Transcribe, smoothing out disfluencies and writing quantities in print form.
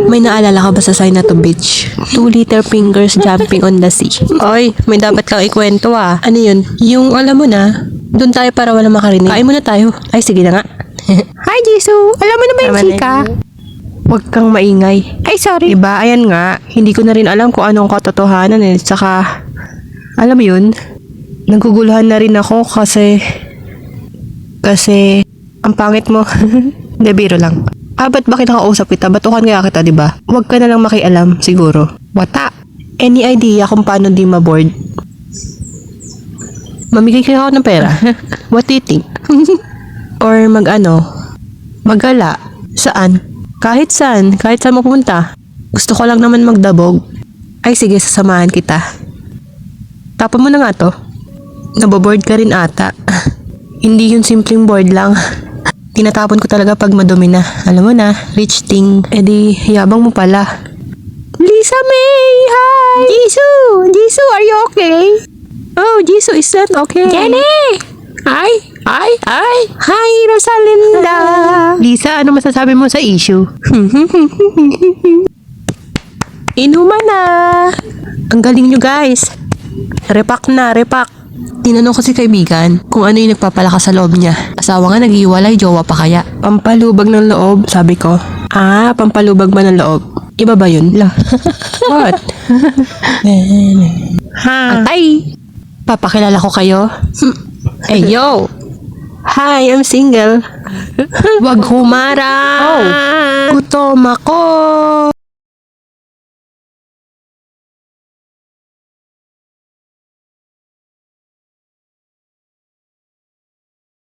May naalala ka ba sa sign na to, bitch? 2 little fingers jumping on the sea. Oy, may dapat kang ikwento ah. Ano yun? Yung alam mo na, doon tayo para wala makarinig. Kain muna tayo. Ay, sige na nga. Hi, Jisoo! Alam mo na ba yung chika? Huwag kang maingay. Ay, sorry. Diba, ayan nga. Hindi ko na rin alam kung anong katotohanan eh. Tsaka, alam mo yun, naguguluhan na rin ako kasi, ang pangit mo. Hindi, biro lang. Ba't ba kinakausap kita? Batukan kaya kita, diba? Huwag ka na lang makialam, siguro. Wata. Any idea kung paano di ma-board? Mamigay kaya ako ng pera. What do you think? Or magala. Saan? Kahit saan mapunta. Gusto ko lang naman magdabog. Ay sige, sasamahan kita. Tapon mo na nga to. Naboboard ka rin ata. Hindi yun simpleng board lang. Tinatapon ko talaga pag madumi na. Alam mo na, rich thing. Eh di, yabang mo pala. Lisa May! Hi! Jisoo, are you okay? Oh, Jisoo is not okay. Jenny! Hi! Hi, Rosalinda! Lisa, ano masasabi mo sa issue? Inuman na! Ang galing nyo guys. Repack. Tinanong ko si kaibigan kung ano yung nagpapalakas sa loob niya. Asawa nga nag-iwalay, jowa pa kaya? Pampalubag ng loob, sabi ko. Pampalubag ba ng loob? Iba ba yun? What? Atay! Papakilala ko kayo? Hey, yo! Hi, I'm single. Wag humarang! Gutom ako!